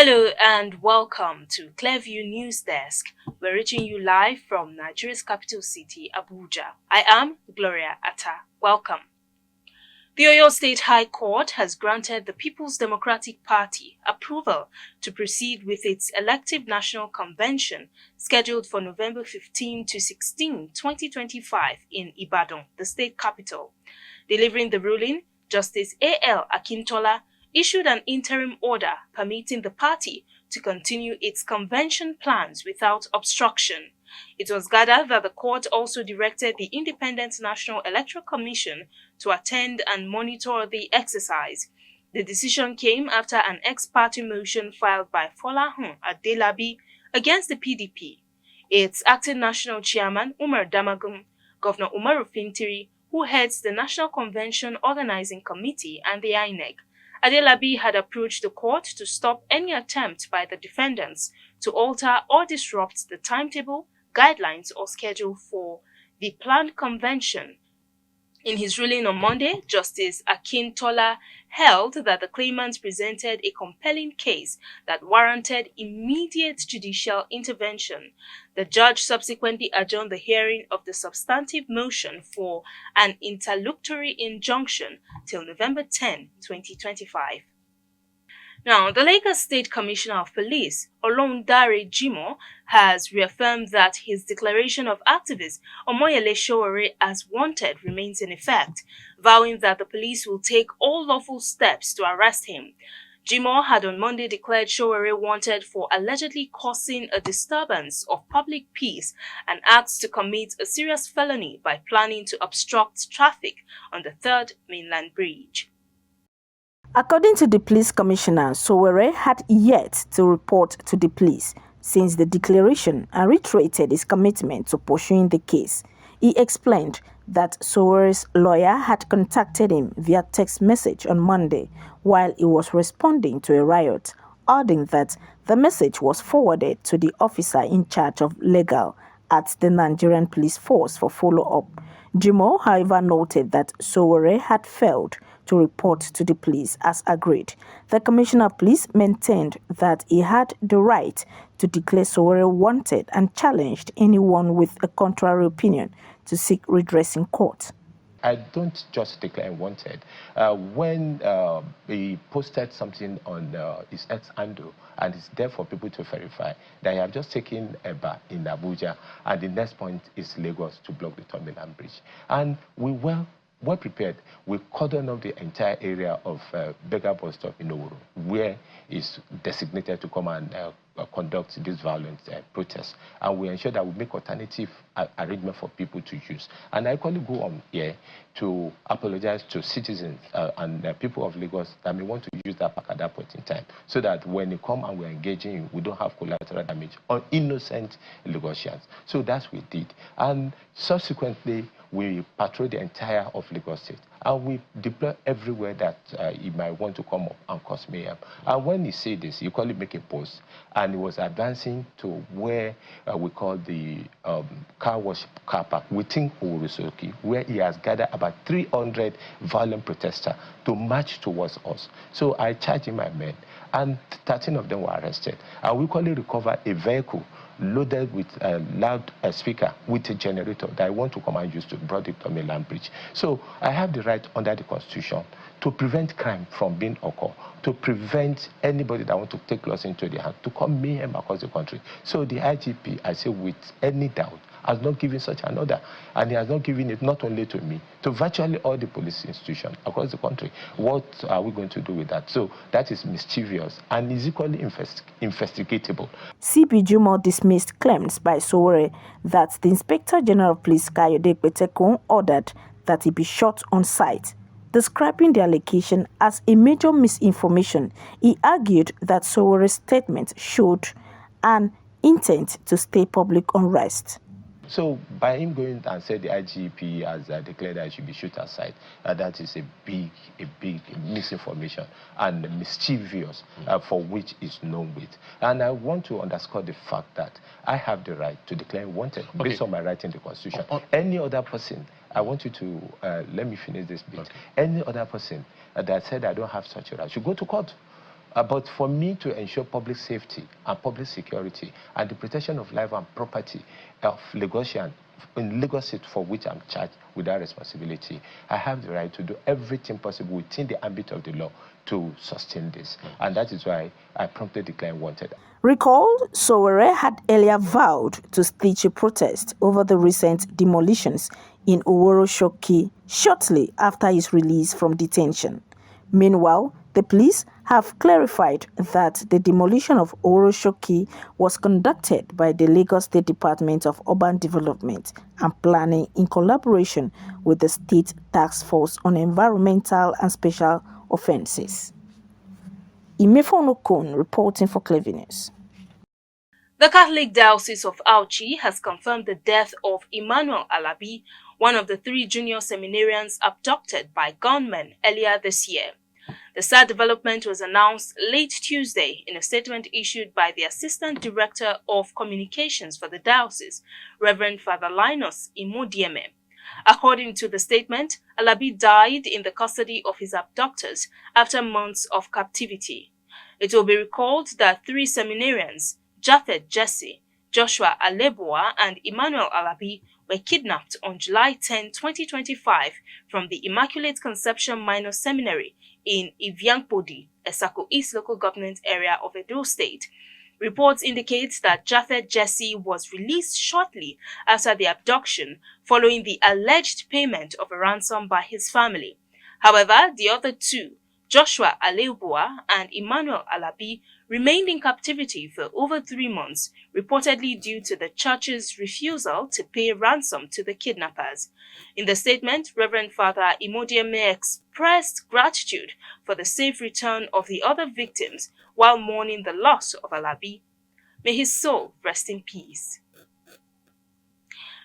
Hello and welcome to Clearview News Desk. We're reaching you live from Nigeria's capital city, Abuja. I am Gloria Atta. Welcome. The Oyo State High Court has granted the People's Democratic Party approval to proceed with its elective national convention scheduled for November 15 to 16, 2025 in Ibadan, the state capital. Delivering the ruling, Justice A.L. Akintola issued an interim order permitting the party to continue its convention plans without obstruction. It was gathered that the court also directed the Independent National Electoral Commission to attend and monitor the exercise. The decision came after an ex-party motion filed by Folahun Alabi against the PDP. Its acting national chairman, Umar Damagum, Governor Umaru Fintiri, who heads the National Convention Organizing Committee, and the INEC. Adelabi had approached the court to stop any attempt by the defendants to alter or disrupt the timetable, guidelines, or schedule for the planned convention. In his ruling on Monday, Justice Akintola held that the claimants presented a compelling case that warranted immediate judicial intervention. The judge subsequently adjourned the hearing of the substantive motion for an interlocutory injunction till November 10, 2025. Now, the Lagos State Commissioner of Police, Olondare Jimoh, has reaffirmed that his declaration of activist Omoyele Sowore as wanted remains in effect, vowing that the police will take all lawful steps to arrest him. Jimoh had on Monday declared Sowore wanted for allegedly causing a disturbance of public peace and asked to commit a serious felony by planning to obstruct traffic on the 3rd Mainland Bridge. According to the police commissioner, Sowore had yet to report to the police since the declaration and reiterated his commitment to pursuing the case. He explained that Sowore's lawyer had contacted him via text message on Monday while he was responding to a riot, adding that the message was forwarded to the officer in charge of legal at the Nigerian police force for follow-up. Jimoh, however, noted that Sowore had failed to report to the police as agreed. The Commissioner of Police maintained that he had the right to declare Sowore wanted and challenged anyone with a contrary opinion to seek redress in court. I don't just declare wanted. When he posted something on his ex handle, and it's there for people to verify that he have just taken a bar in Abuja, and the next point is Lagos to block the Terminal Bridge. And we were well prepared. We cordoned off the entire area of Beggar Bus Stop in Ouro, where is designated to come and conduct this violent protest, and we ensure that we make alternative arrangement for people to use. And I equally go on here to apologize to citizens and people of Lagos that may want to use that park at that point in time, so that when they come and we're engaging, we don't have collateral damage on innocent Lagosians. So that's what we did. And subsequently, we patrol the entire of Lagos State, and we deploy everywhere that he might want to come up and cause mayhem. And when he said this, he called it make a post, and he was advancing to where we call the car wash car park within Owurusoki, where he has gathered about 300 violent protesters to march towards us. So I charged him my men, and 13 of them were arrested. And we quickly recovered a vehicle loaded with a loud speaker with a generator that I want to come and use to bring it to Mainland Bridge. So I have the right under the Constitution to prevent crime from being occurred, to prevent anybody that want to take laws into their hand, to come mayhem across the country. So the IGP, I say with any doubt, has not given such an order, and he has not given it not only to me, to virtually all the police institutions across the country. What are we going to do with that? So that is mischievous and is equally investigatable. CP Jimoh dismissed claims by Sowore that the Inspector General of Police Kayode Petekun ordered that he be shot on sight. Describing the allegation as a major misinformation, he argued that Sowore's statement showed an intent to stay public unrest. So by him going and said the IGP has declared that he should be shot aside, that is a big misinformation and mischievous for which is known with. And I want to underscore the fact that I have the right to declare wanted based on my right in the Constitution. Any other person, I want you to, let me finish this bit. Any other person that said I don't have such a right should go to court. But for me to ensure public safety and public security and the protection of life and property of Lagosian in Lagos State, for which I'm charged with that responsibility, I have the right to do everything possible within the ambit of the law to sustain this. And that is why I promptly declared wanted. Recalled, Sowore had earlier vowed to stage a protest over the recent demolitions in Oworoshoki shortly after his release from detention. Meanwhile, the police have clarified that the demolition of Oworoshoki was conducted by the Lagos State Department of Urban Development and Planning in collaboration with the State Task Force on Environmental and Special Offences. Imefonokon reporting for livenewsupdates. The Catholic Diocese of Auchi has confirmed the death of Emmanuel Alabi, one of the 3 junior seminarians abducted by gunmen earlier this year. The sad development was announced late Tuesday in a statement issued by the Assistant Director of Communications for the Diocese, Reverend Father Linus Imodieme. According to the statement, Alabi died in the custody of his abductors after months of captivity. It will be recalled that 3 seminarians, Japhet Jesse, Joshua Aleboa, and Emmanuel Alabi, were kidnapped on July 10, 2025 from the Immaculate Conception Minor Seminary in Iviankpodi, Esako East local government area of Edo State. Reports indicate that Japhet Jesse was released shortly after the abduction following the alleged payment of a ransom by his family. However, the other 2, Joshua Aleboa and Emmanuel Alabi, remained in captivity for over 3 months, reportedly due to the church's refusal to pay ransom to the kidnappers. In the statement, Reverend Father Imodieme expressed gratitude for the safe return of the other victims while mourning the loss of Alabi. May his soul rest in peace.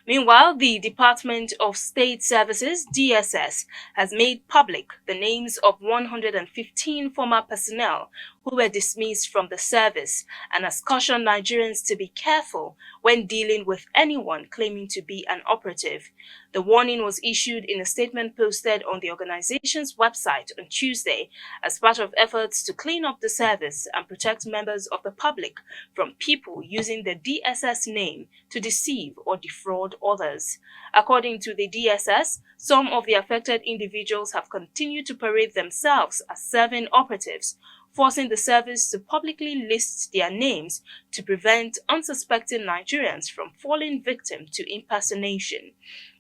Meanwhile, the Department of State Services, DSS, has made public the names of 115 former personnel who were dismissed from the service and has cautioned Nigerians to be careful when dealing with anyone claiming to be an operative. The warning was issued in a statement posted on the organization's website on Tuesday as part of efforts to clean up the service and protect members of the public from people using the DSS name to deceive or defraud others. According to the DSS, some of the affected individuals have continued to parade themselves as serving operatives, forcing the service to publicly list their names to prevent unsuspecting Nigerians from falling victim to impersonation.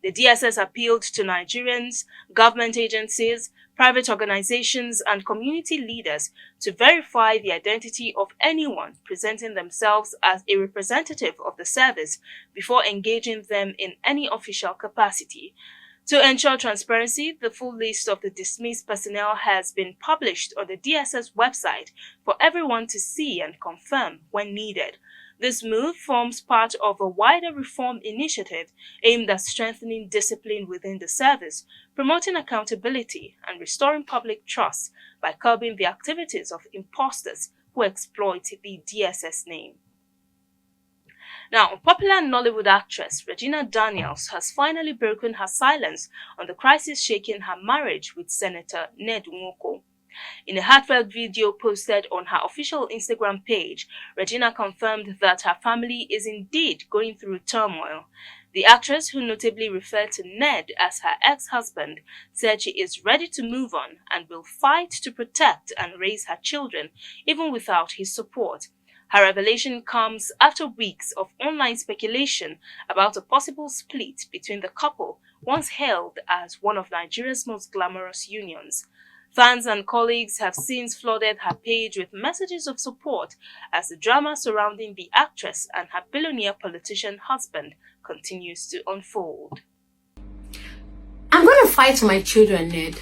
The DSS appealed to Nigerians, government agencies, private organizations, and community leaders to verify the identity of anyone presenting themselves as a representative of the service before engaging them in any official capacity. To ensure transparency, the full list of the dismissed personnel has been published on the DSS website for everyone to see and confirm when needed. This move forms part of a wider reform initiative aimed at strengthening discipline within the service, promoting accountability, and restoring public trust by curbing the activities of imposters who exploit the DSS name. Now, popular Nollywood actress Regina Daniels has finally broken her silence on the crisis shaking her marriage with Senator Ned Nwoko. In a heartfelt video posted on her official Instagram page, Regina confirmed that her family is indeed going through turmoil. The actress, who notably referred to Ned as her ex-husband, said she is ready to move on and will fight to protect and raise her children, even without his support. Her revelation comes after weeks of online speculation about a possible split between the couple, once hailed as one of Nigeria's most glamorous unions. Fans and colleagues have since flooded her page with messages of support as the drama surrounding the actress and her billionaire politician husband continues to unfold. I'm going to fight for my children, Ned.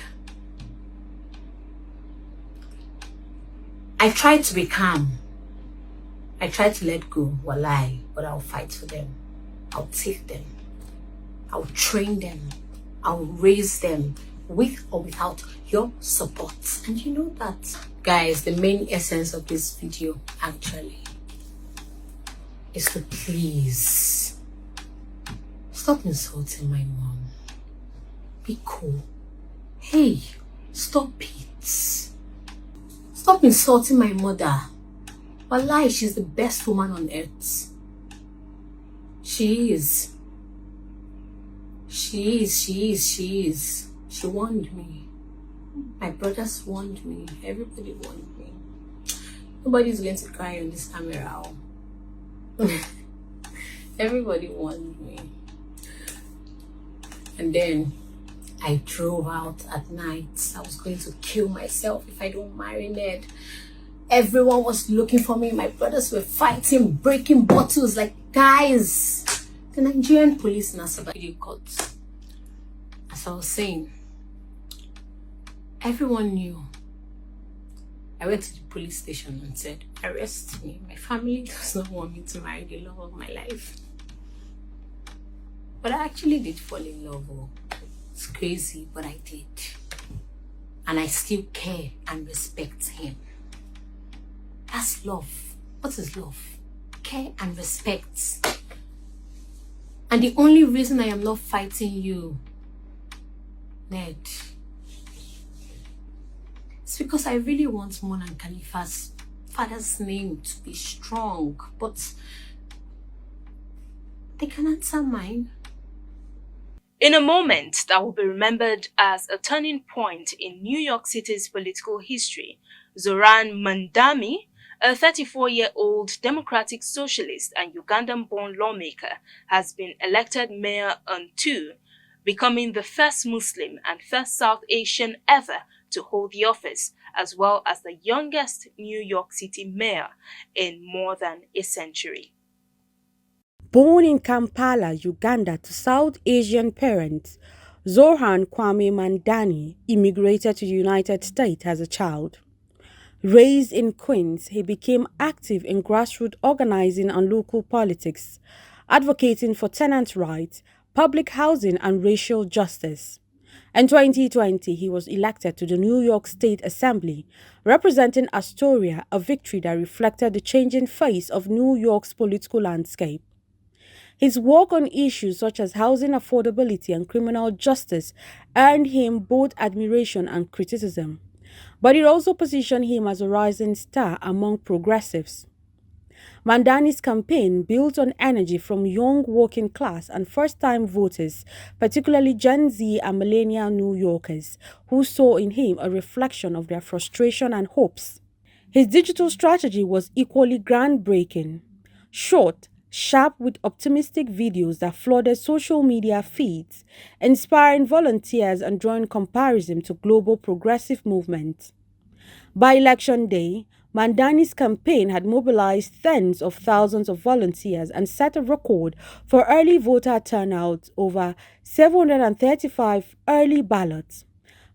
I tried to be calm. I tried to let go, walai, but I'll fight for them. I'll take them. I'll train them. I'll raise them with or without your support. And you know that. Guys, the main essence of this video actually is to please stop insulting my mom. Be cool. Hey, stop it. Stop insulting my mother. Wallahi, she's the best woman on earth. She is. She warned me. My brothers warned me. Everybody warned me. Nobody's going to cry on this camera. Everybody warned me. And then I drove out at night. I was going to kill myself if I don't marry Ned. Everyone was looking for me. My brothers were fighting, breaking bottles. Like, guys, the Nigerian police in Asaba video caught. As I was saying, everyone knew. I went to the police station and said, arrest me. My family does not want me to marry the love of my life. But I actually did fall in love. Oh. It's crazy, but I did. And I still care and respect him. That's love. What is love? Care and respect. And the only reason I am not fighting you, Ned, it's because I really want Monan Khalifa's father's name to be strong, but they can answer mine. In a moment that will be remembered as a turning point in New York City's political history, Zoran Mandami, a 34-year-old Democratic Socialist and Ugandan-born lawmaker, has been elected mayor on 2, becoming the first Muslim and first South Asian ever to hold the office, as well as the youngest New York City mayor in more than a century. Born in Kampala, Uganda to South Asian parents, Zoran Kwame Mandani immigrated to the United States as a child. Raised in Queens, he became active in grassroots organizing and local politics, advocating for tenant rights, public housing and racial justice. In 2020, he was elected to the New York State Assembly, representing Astoria, a victory that reflected the changing face of New York's political landscape. His work on issues such as housing affordability and criminal justice earned him both admiration and criticism, but it also positioned him as a rising star among progressives. Mandani's campaign built on energy from young working class and first-time voters, particularly Gen Z and millennial New Yorkers, who saw in him a reflection of their frustration and hopes. His digital strategy was equally groundbreaking. Short, sharp with optimistic videos that flooded social media feeds, inspiring volunteers and drawing comparison to global progressive movements. By election day, Mandani's campaign had mobilized tens of thousands of volunteers and set a record for early voter turnout, over 735 early ballots,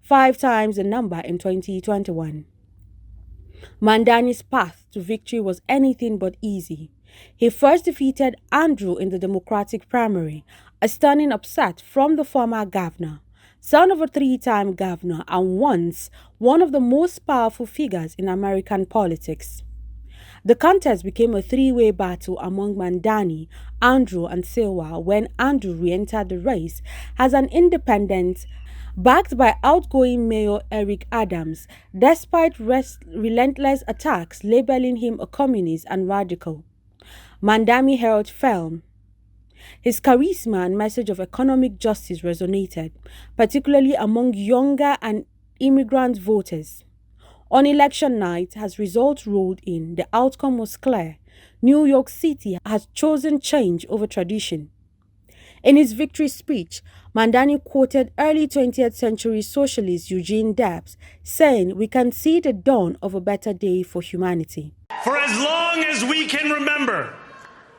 5 times the number in 2021. Mandani's path to victory was anything but easy. He first defeated Andrew in the Democratic primary, a stunning upset from the former governor, son of a 3-time governor and once one of the most powerful figures in American politics. The contest became a 3-way battle among Mandani, Andrew and Silva when Andrew re-entered the race as an independent, backed by outgoing Mayor Eric Adams, despite relentless attacks labeling him a communist and radical. Mandani held firm. His charisma and message of economic justice resonated, particularly among younger and immigrant voters. On election night, as results rolled in, the outcome was clear. New York City has chosen change over tradition. In his victory speech, Mandani quoted early 20th century socialist Eugene Debs, saying, "We can see the dawn of a better day for humanity." For as long as we can remember,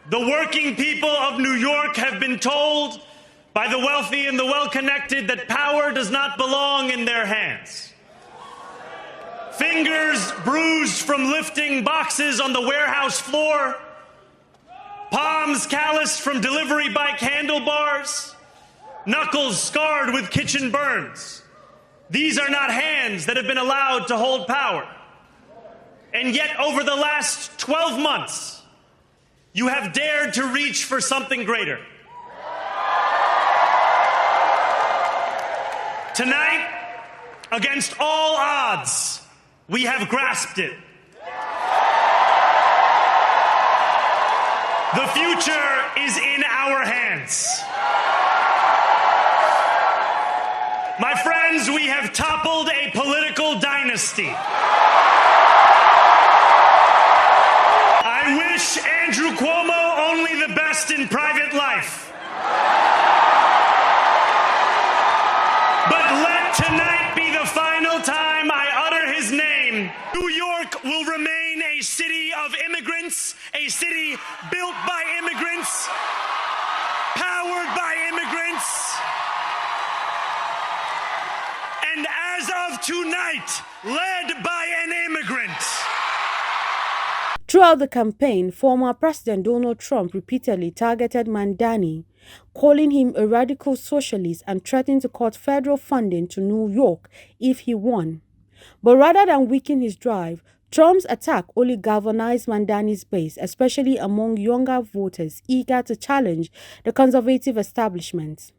the working people of New York have been told by the wealthy and the well-connected that power does not belong in their hands. Fingers bruised from lifting boxes on the warehouse floor, palms calloused from delivery bike handlebars, knuckles scarred with kitchen burns. These are not hands that have been allowed to hold power. And yet, over the last 12 months, you have dared to reach for something greater. Tonight, against all odds, We have grasped it. The future is in our hands. My friends, we have toppled a political dynasty. I wish Andrew Cuomo only the best in private life. But let tonight be the final time I utter his name. New York will remain a city of immigrants, a city built by immigrants, powered by immigrants, and as of tonight, led by an immigrant. Throughout the campaign, former President Donald Trump repeatedly targeted Mandani, calling him a radical socialist and threatening to cut federal funding to New York if he won. But rather than weaken his drive, Trump's attack only galvanized Mandani's base, especially among younger voters eager to challenge the conservative establishment.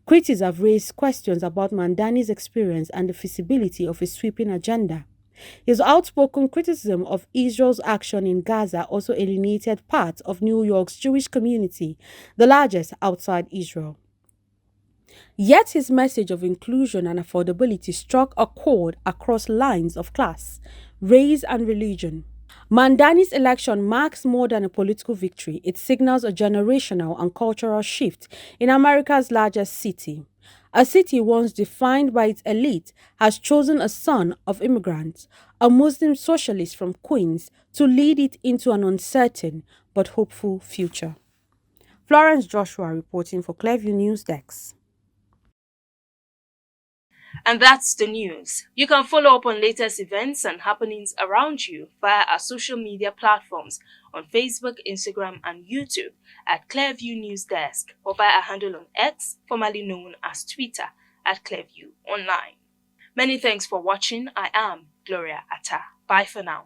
Critics have raised questions about Mandani's experience and the feasibility of his sweeping agenda. His outspoken criticism of Israel's action in Gaza also alienated parts of New York's Jewish community, the largest outside Israel. Yet his message of inclusion and affordability struck a chord across lines of class, race, and religion. Mandani's election marks more than a political victory. It signals a generational and cultural shift in America's largest city. A city once defined by its elite has chosen a son of immigrants, a Muslim socialist from Queens, to lead it into an uncertain but hopeful future. Florence Joshua reporting for Clearview News Desk. And that's the news. You can follow up on latest events and happenings around you via our social media platforms on Facebook, Instagram, and YouTube at Clearview News Desk, or via our handle on X, formerly known as Twitter, at Clearview Online. Many thanks for watching. I am Gloria Atta. Bye for now.